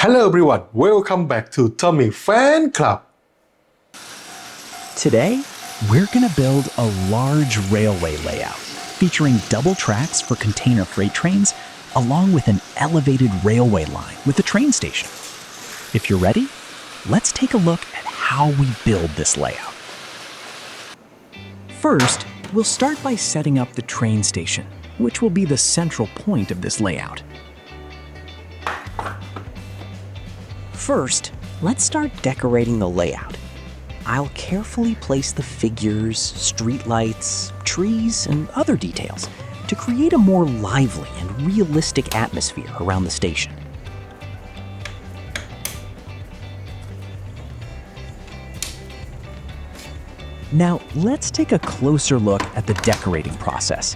Hello everyone, welcome back to Tomy Fan Club. Today, we're going to build a large railway layout featuring double tracks for container freight trains along with an elevated railway line with a train station. If you're ready, let's take a look at how we build this layout. First, we'll start by setting up the train station, which will be the central point of this layout. First, let's start decorating the layout. I'll carefully place the figures, streetlights, trees, and other details to create a more lively and realistic atmosphere around the station. Now, let's take a closer look at the decorating process.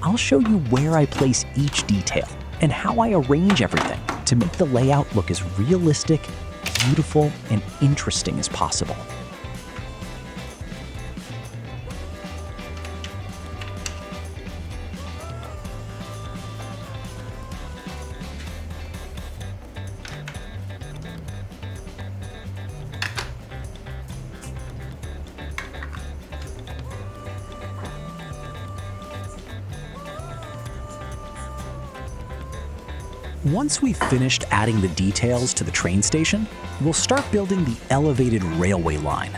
I'll show you where I place each detail and how I arrange everything to make the layout look as realistic, beautiful, and interesting as possible. Once we've finished adding the details to the train station, we'll start building the elevated railway line.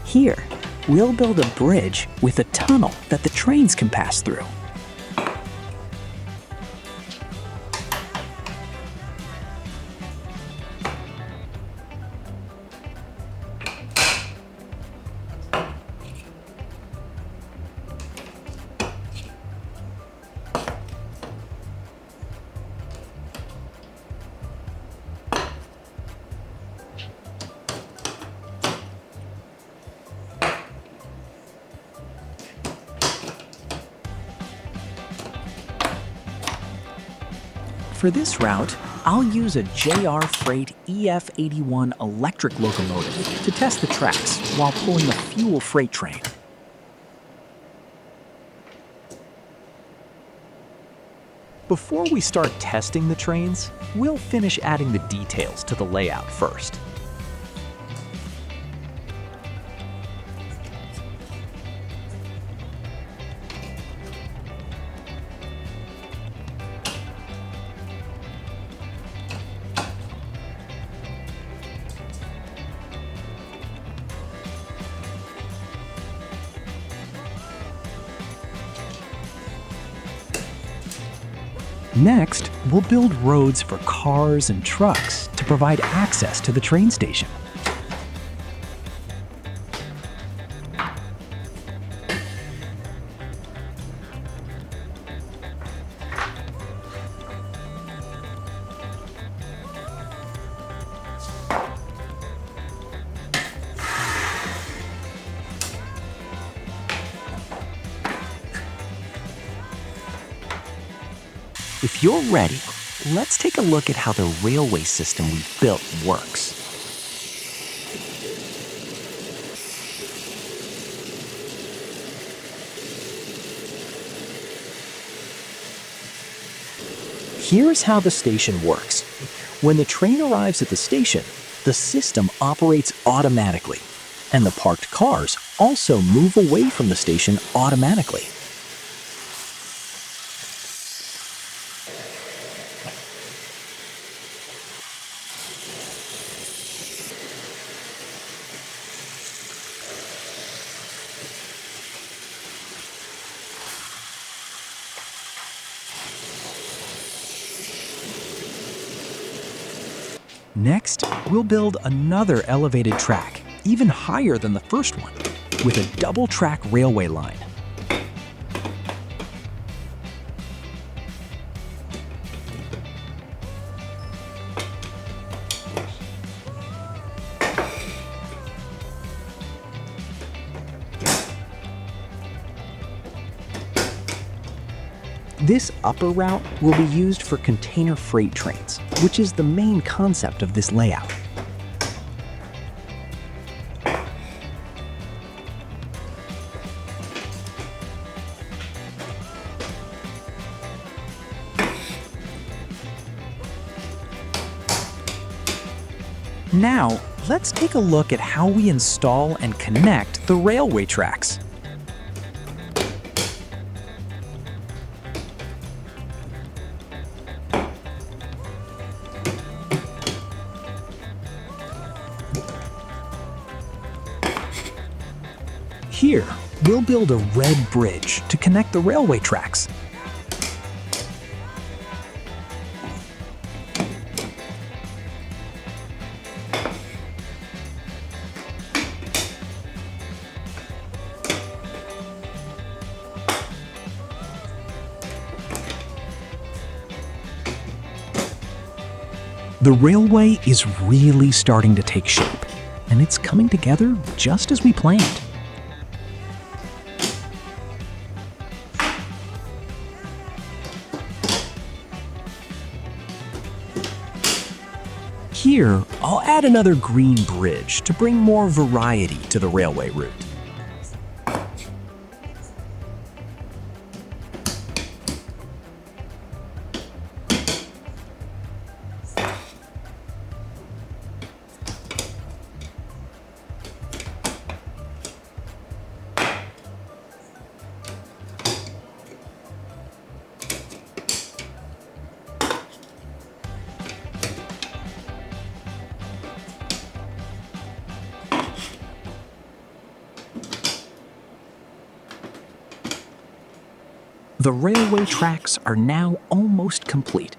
Here, we'll build a bridge with a tunnel that the trains can pass through. For this route, I'll use a JR Freight EF81 electric locomotive to test the tracks while pulling a fuel freight train. Before we start testing the trains, we'll finish adding the details to the layout first. Next, we'll build roads for cars and trucks to provide access to the train station. If you're ready, let's take a look at how the railway system we built works. Here's how the station works. When the train arrives at the station, the system operates automatically, and the parked cars also move away from the station automatically. Next, we'll build another elevated track, even higher than the first one, with a double-track railway line. This upper route will be used for container freight trains, which is the main concept of this layout. Now, let's take a look at how we install and connect the railway tracks. Here, we'll build a red bridge to connect the railway tracks. The railway is really starting to take shape, and it's coming together just as we planned. Here, I'll add another green bridge to bring more variety to the railway route. The railway tracks are now almost complete.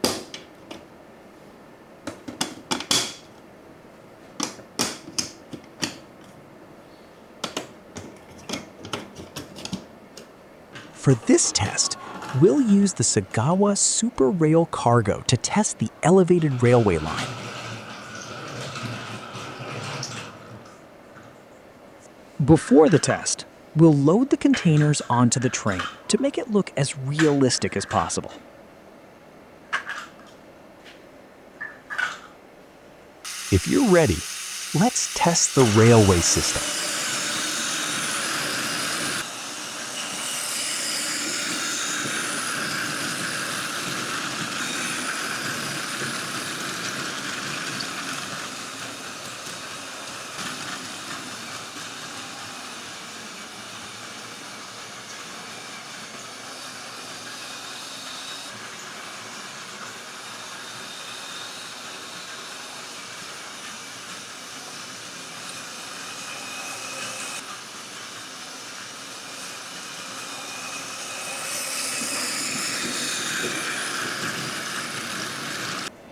For this test, we'll use the Sagawa Super Rail Cargo to test the elevated railway line. Before the test, we'll load the containers onto the train to make it look as realistic as possible. If you're ready, let's test the railway system.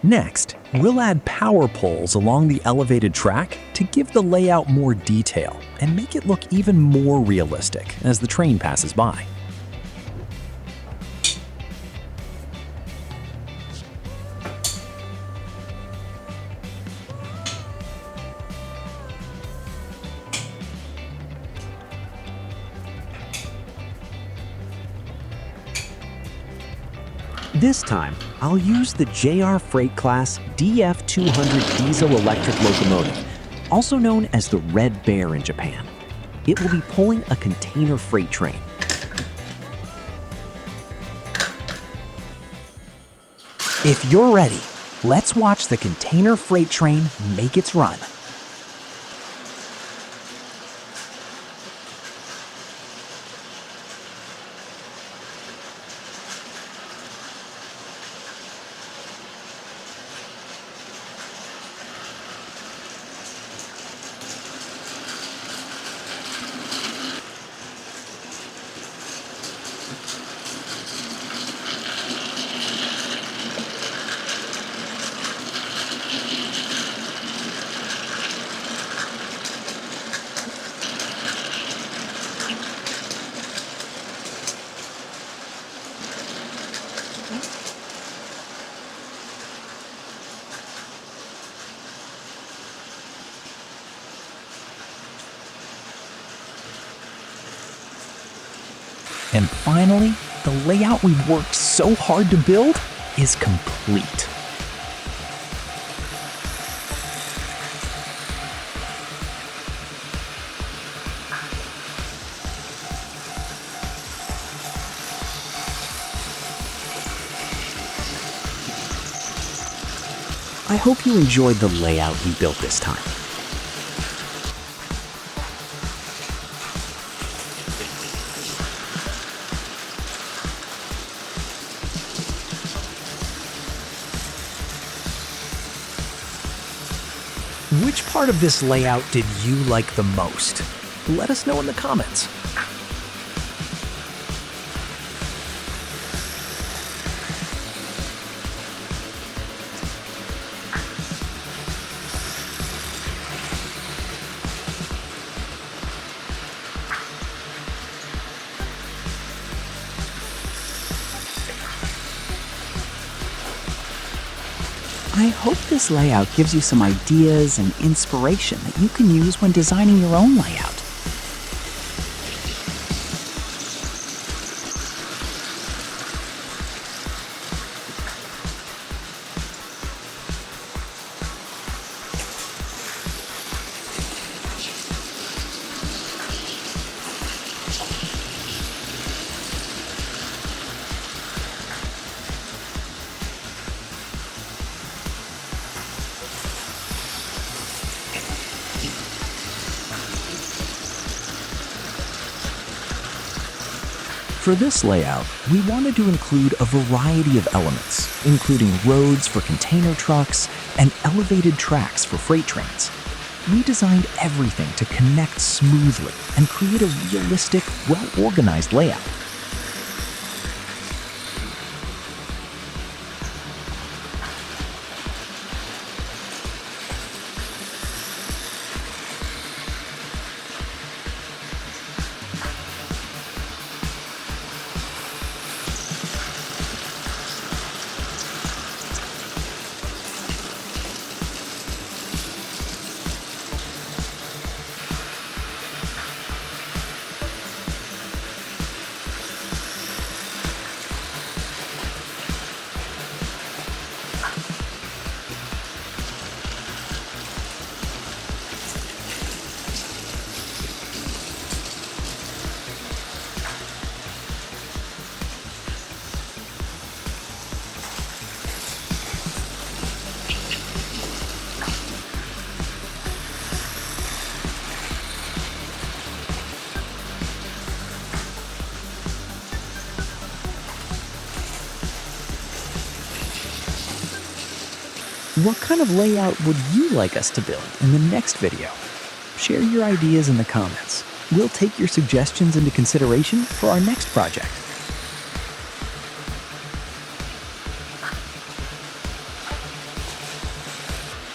Next, we'll add power poles along the elevated track to give the layout more detail and make it look even more realistic as the train passes by. This time, I'll use the JR Freight Class DF200 diesel electric locomotive, also known as the Red Bear in Japan. It will be pulling a container freight train. If you're ready, let's watch the container freight train make its run. And finally, the layout we've worked so hard to build is complete. I hope you enjoyed the layout we built this time. Which part of this layout did you like the most? Let us know in the comments. I hope this layout gives you some ideas and inspiration that you can use when designing your own layout. For this layout, we wanted to include a variety of elements, including roads for container trucks and elevated tracks for freight trains. We designed everything to connect smoothly and create a realistic, well-organized layout. What kind of layout would you like us to build in the next video? Share your ideas in the comments. We'll take your suggestions into consideration for our next project.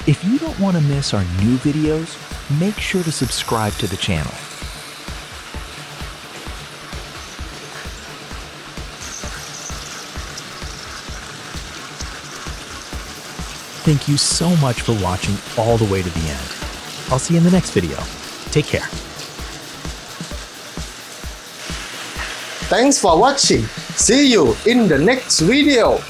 If you don't want to miss our new videos, make sure to subscribe to the channel. Thank you so much for watching all the way to the end. I'll see you in the next video. Take care. Thanks for watching. See you in the next video.